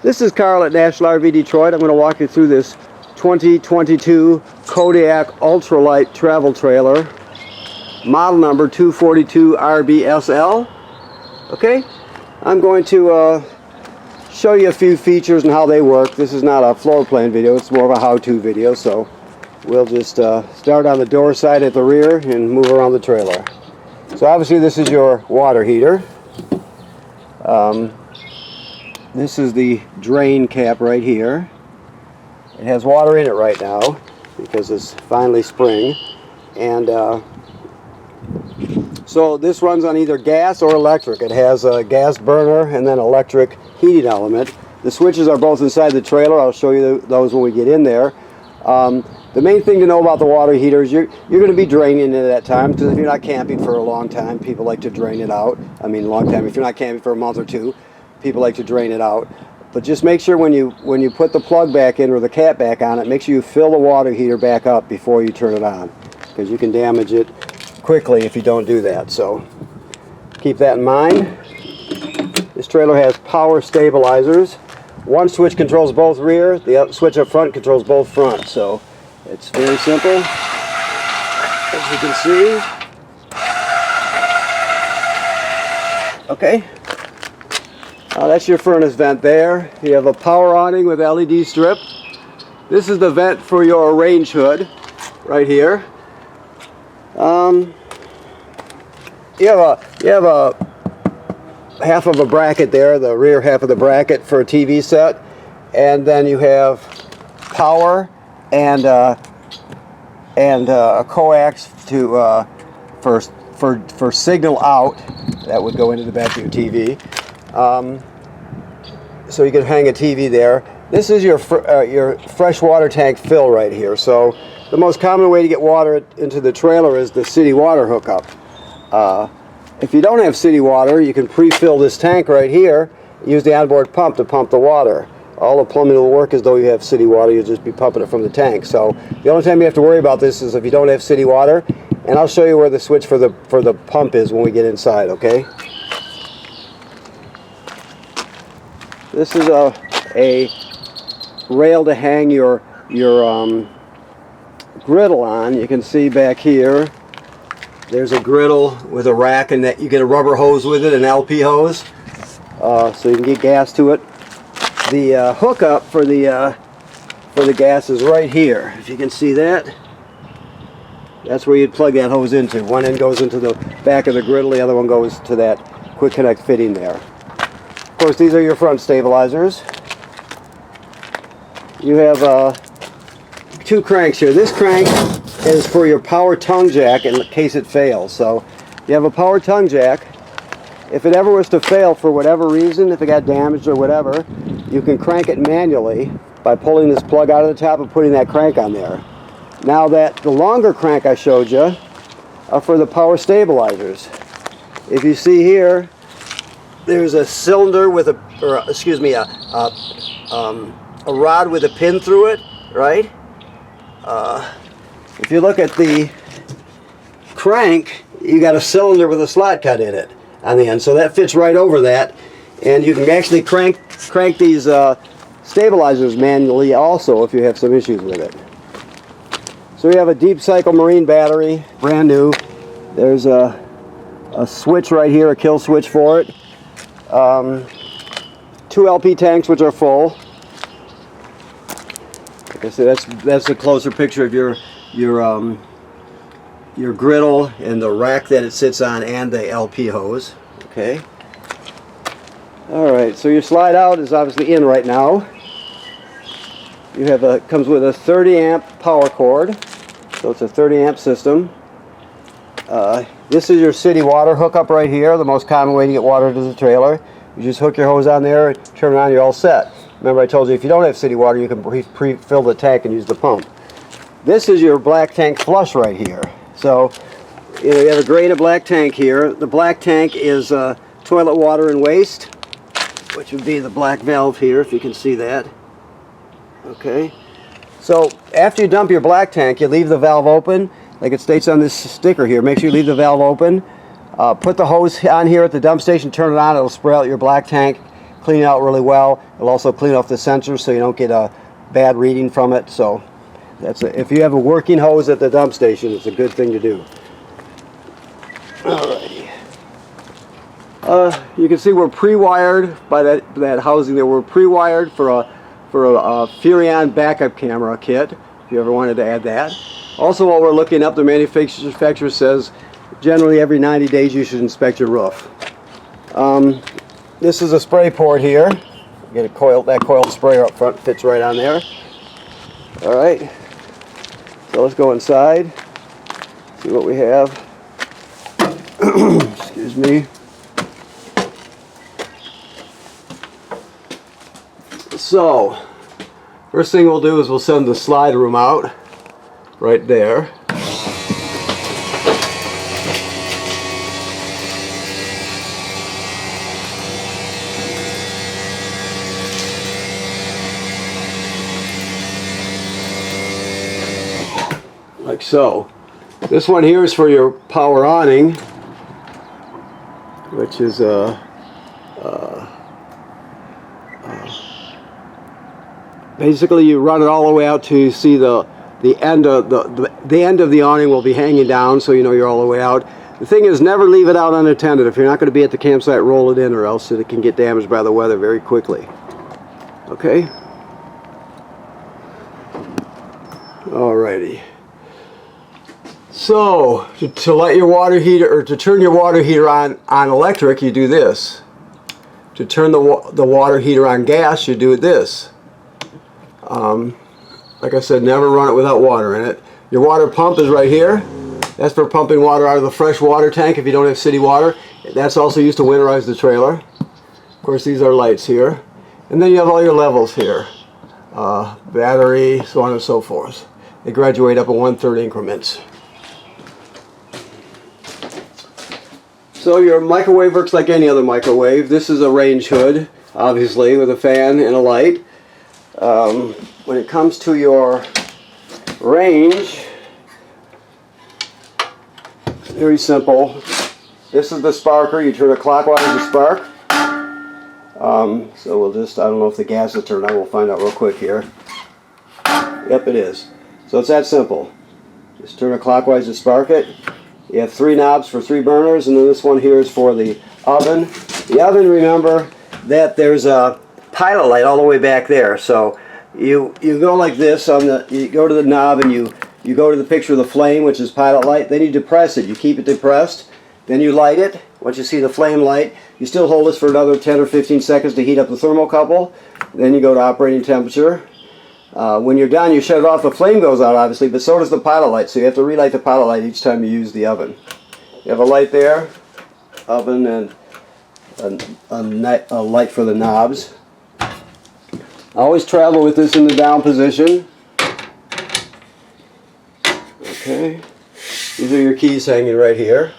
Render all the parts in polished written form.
This is Carl at National RV Detroit. I'm going to walk you through this 2022 Kodiak ultralight travel trailer, model number 242 RBSL. Okay, I'm going to show you a few features and how they work. This is not a floor plan video, it's more of a how-to video, so we'll just start on the door side at the rear and move around the trailer. So obviously this is your water heater. This is the drain cap right here. It has water in it right now because it's finally spring, and so this runs on either gas or electric. It has a gas burner and then electric heating element. The switches are both inside the trailer. I'll show you those when we get in there. The main thing to know about the water heater is you're going to be draining it at times, because if you're not camping for a long time, people like to drain it out. I mean, a long time. If you're not camping for a month or two, people like to drain it out. But just make sure when you put the plug back in or the cap back on it, make sure you fill the water heater back up before you turn it on, because you can damage it quickly if you don't do that. So keep that in mind. This trailer has power stabilizers. One switch controls both rear, the other switch up front controls both front. So it's very simple, as you can see. Okay. That's your furnace vent there. You have a power awning with LED strip. This is the vent for your range hood right here. You have a half of a bracket there, the rear half of the bracket for a TV set, and then you have power and a coax to for signal out that would go into the back of your TV. So you can hang a TV there. This is your fresh water tank fill right here. So the most common way to get water into the trailer is the city water hookup. If you don't have city water, you can pre-fill this tank right here. Use the onboard pump to pump the water. All the plumbing will work as though you have city water. You'll just be pumping it from the tank. So the only time you have to worry about this is if you don't have city water. And I'll show you where the switch for the pump is when we get inside. Okay. This is a rail to hang your griddle on. You can see back here there's a griddle with a rack, and that you get a rubber hose with it, an LP hose, so you can get gas to it. The hookup for the gas is right here. If you can see that, that's where you'd plug that hose into. One end goes into the back of the griddle, the other one goes to that quick connect fitting there. Of course, these are your front stabilizers. You have two cranks here. This crank is for your power tongue jack in case it fails. So you have a power tongue jack. If it ever was to fail for whatever reason, if it got damaged or whatever, you can crank it manually by pulling this plug out of the top and putting that crank on there. Now the longer crank I showed you are for the power stabilizers. If you see here, there's a cylinder with a rod with a pin through it, right? If you look at the crank, you got a cylinder with a slot cut in it on the end, so that fits right over that, and you can actually crank these stabilizers manually also if you have some issues with it. So we have a deep cycle marine battery, brand new. There's a switch right here, a kill switch for it. Two LP tanks which are full. Like I said, that's a closer picture of your griddle and the rack that it sits on and the LP hose. Okay. All right. So your slide out is obviously in right now. You have comes with a 30 amp power cord, so it's a 30 amp system. This is your city water hookup right here, the most common way to get water to the trailer. You just hook your hose on there, turn it on, you're all set. Remember I told you if you don't have city water, you can pre-fill the tank and use the pump. This is your black tank flush right here. So you have a gray and a black tank here. The black tank is toilet water and waste, which would be the black valve here, if you can see that. Okay. So after you dump your black tank, you leave the valve open, like it states on this sticker here. Make sure you leave the valve open. Put the hose on here at the dump station, turn it on, it'll spray out your black tank clean it out really well. It'll also clean off the sensors so you don't get a bad reading from it. So that's it. If you have a working hose at the dump station, it's a good thing to do. Alrighty. You can see we're pre-wired by that housing there. We're pre-wired for a Furrion backup camera kit, if you ever wanted to add that. Also, while we're looking up, the manufacturer says generally every 90 days you should inspect your roof. This is a spray port here. Get a coil, that coiled sprayer up front fits right on there. Alright, so let's go inside, see what we have. Excuse me. So, first thing we'll do is we'll send the slide room out right there. Like so. This one here is for your power awning, which is basically you run it all the way out to see the end of the end of the awning will be hanging down, so you know you're all the way out. The thing is, never leave it out unattended. If you're not going to be at the campsite, roll it in, or else it can get damaged by the weather very quickly. Okay. Alrighty. So to light your water heater, or to turn your water heater on electric, you do this. To turn the water heater on gas, you do this. Like I said, never run it without water in it. Your water pump is right here. That's for pumping water out of the fresh water tank if you don't have city water. That's also used to winterize the trailer. Of course, these are lights here. And then you have all your levels here. Battery, so on and so forth. They graduate up in 1/3 increments. So your microwave works like any other microwave. This is a range hood, obviously, with a fan and a light. When it comes to your range, very simple. This is the sparker. You turn it clockwise to spark. So we'll just, I don't know if the gas is turned on. We'll find out real quick here. Yep, it is. So it's that simple. Just turn it clockwise to spark it. You have 3 knobs for 3 burners, and then this one here is for the oven. The oven, remember that there's a pilot light all the way back there. So you go like this on the, you go to the knob and you go to the picture of the flame, which is pilot light. Then you depress it. You keep it depressed. Then you light it. Once you see the flame light, you still hold this for another 10 or 15 seconds to heat up the thermocouple. Then you go to operating temperature. When you're done, you shut it off. The flame goes out, obviously, but so does the pilot light. So you have to relight the pilot light each time you use the oven. You have a light there, oven, and a light for the knobs. Always travel with this in the down position. Okay, these are your keys hanging right here.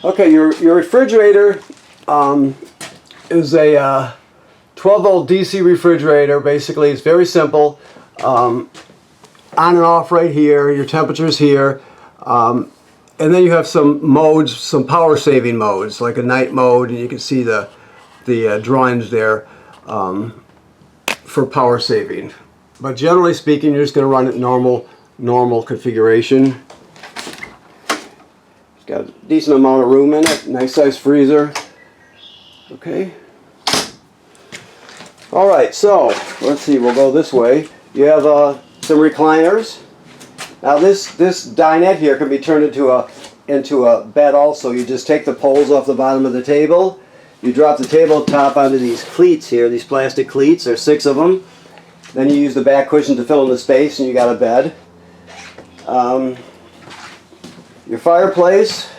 Okay, your refrigerator is a 12-volt DC refrigerator. Basically, it's very simple. On and off right here. Your temperature's here. And then you have some modes, some power saving modes, like a night mode, and you can see the drawings there for power saving. But generally speaking, you're just going to run it normal configuration. It's got a decent amount of room in it. Nice size freezer. Okay. All right. So let's see. We'll go this way. You have some recliners. Now this dinette here can be turned into a bed also. You just take the poles off the bottom of the table. You drop the tabletop onto these cleats here, these plastic cleats. There's 6 of them. Then you use the back cushion to fill in the space, and you got a bed. Your fireplace.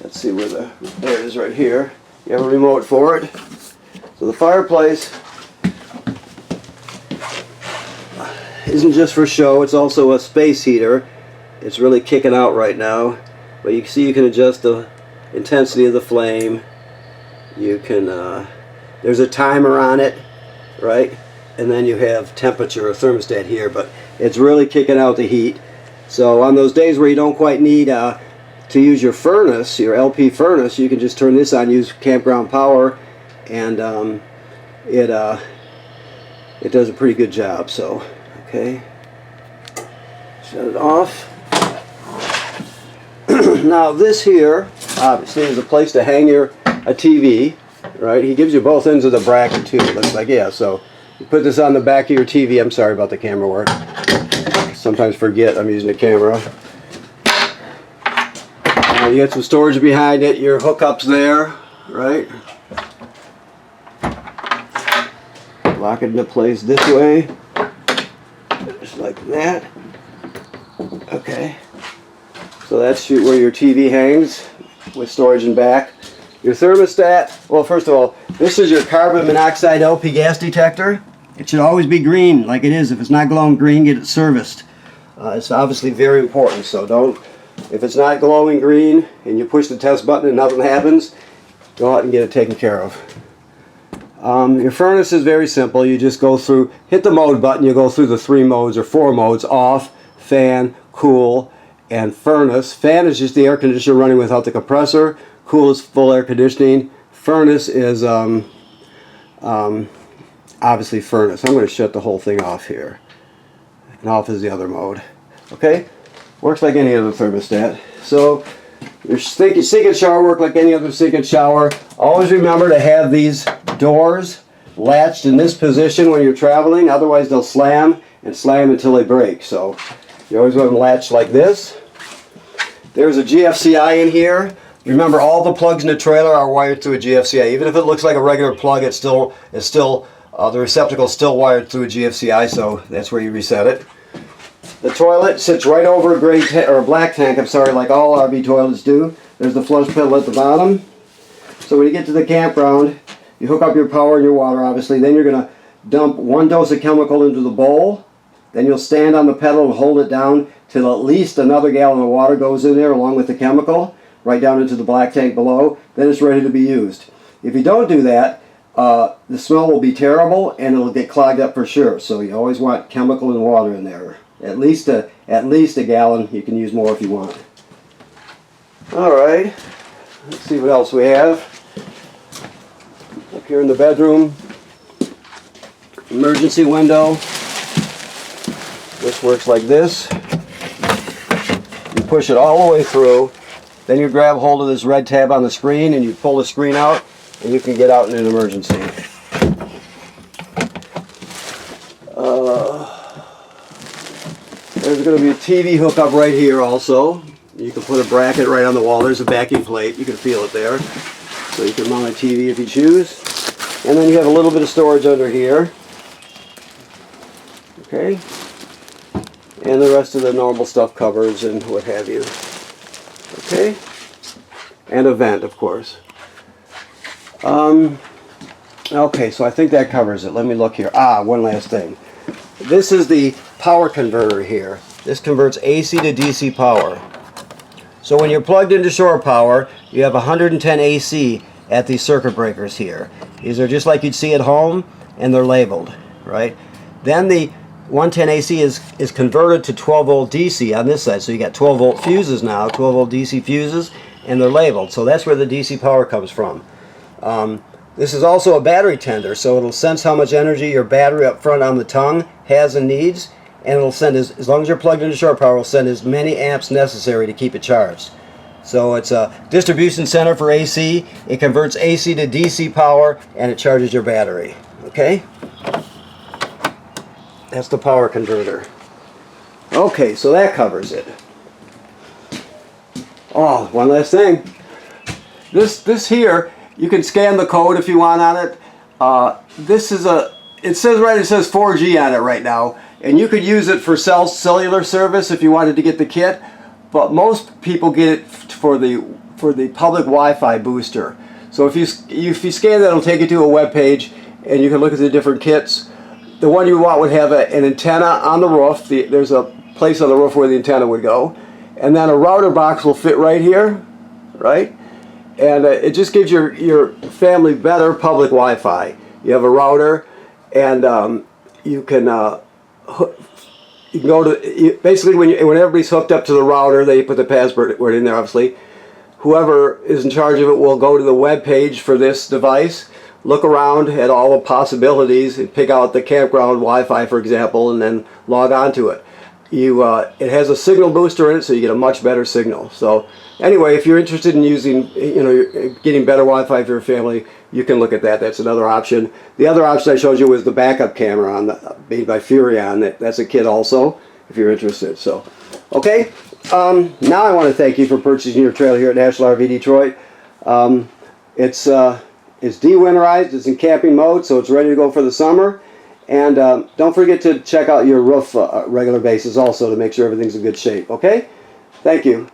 Let's see where there it is right here. You have a remote for it. So the fireplace isn't just for show, it's also a space heater. It's really kicking out right now, but you can see you can adjust the intensity of the flame. You can there's a timer on it, right? And then you have temperature or thermostat here, but it's really kicking out the heat. So on those days where you don't quite need to use your furnace, your LP furnace, you can just turn this on, use campground power, and it does a pretty good job. So, okay, shut it off. Now this here obviously is a place to hang a TV, right? He gives you both ends of the bracket too. It looks like, yeah. So you put this on the back of your TV. I'm sorry about the camera work. Sometimes forget I'm using the camera. You got some storage behind it. Your hookup's there, right? Lock it into place this way, just like that. Okay. So that's where your TV hangs with storage in back. Your thermostat, well, first of all, this is your carbon monoxide LP gas detector. It should always be green like it is. If it's not glowing green, get it serviced. It's obviously very important, so don't, if it's not glowing green and you push the test button and nothing happens, go out and get it taken care of. Your furnace is very simple. You just go through, hit the mode button, you go through the 3 modes or 4 modes: off, fan, cool, and furnace. Fan is just the air conditioner running without the compressor. Cool is full air conditioning. Furnace is obviously furnace. I'm going to shut the whole thing off here. And off is the other mode. Okay? Works like any other thermostat. So your sink and shower work like any other sink and shower. Always remember to have these doors latched in this position when you're traveling. Otherwise they'll slam and slam until they break. So you always want them latched like this. There's a GFCI in here. Remember, all the plugs in the trailer are wired through a GFCI. Even if it looks like a regular plug, the receptacle is still wired through a GFCI, so that's where you reset it. The toilet sits right over a black tank, I'm sorry, like all RV toilets do. There's the flush pedal at the bottom. So when you get to the campground, you hook up your power and your water, obviously. Then you're going to dump 1 dose of chemical into the bowl. Then you'll stand on the pedal and hold it down till at least another gallon of water goes in there along with the chemical, right down into the black tank below. Then it's ready to be used. If you don't do that, the smell will be terrible and it'll get clogged up for sure. So you always want chemical and water in there. At least a gallon. You can use more if you want. Alright, let's see what else we have. Up here in the bedroom, emergency window. This works like this. You push it all the way through. Then you grab hold of this red tab on the screen and you pull the screen out and you can get out in an emergency. There's going to be a TV hookup right here also. You can put a bracket right on the wall. There's a backing plate. You can feel it there. So you can mount a TV if you choose. And then you have a little bit of storage under here. Okay. And the rest of the normal stuff, cupboards and what have you. Okay. And a vent, of course. Okay, so I think that covers it. Let me look here. One last thing. This is the power converter here. This converts AC to DC power. So when you're plugged into shore power, you have 110 AC at these circuit breakers here. These are just like you'd see at home, and they're labeled, right? Then the 110 AC is converted to 12 volt DC on this side. So you got 12 volt fuses now, 12 volt DC fuses, and they're labeled. So that's where the DC power comes from. This is also a battery tender, so it'll sense how much energy your battery up front on the tongue has and needs, and it'll send, as long as you're plugged into shore power, it'll send as many amps necessary to keep it charged. So it's a distribution center for AC. It converts AC to DC power, and it charges your battery. Okay? That's the power converter. Okay, so that covers it. Oh, one last thing. This here, you can scan the code if you want on it. It says 4G on it right now, and you could use it for cellular service if you wanted to get the kit, but most people get it for the public Wi-Fi booster. So if you scan that, it'll take you to a web page, and you can look at the different kits. The one you want would have an antenna on the roof. There's a place on the roof where the antenna would go, and then a router box will fit right here, right? And it just gives your family better public Wi-Fi. You have a router, and you can go to, basically when everybody's hooked up to the router, they put the password in there, obviously. Whoever is in charge of it will go to the web page for this device, look around at all the possibilities and pick out the campground Wi-Fi, for example, and then log on to it. It has a signal booster in it, so you get a much better signal. So anyway, if you're interested in using, getting better Wi-Fi for your family, you can look at that. That's another option. The other option I showed you was the backup camera made by Furion. That's a kit also, if you're interested. So, okay. Now I want to thank you for purchasing your trailer here at National RV Detroit. It's de-winterized, it's in camping mode, so it's ready to go for the summer. And don't forget to check out your roof regular basis also to make sure everything's in good shape, okay? Thank you.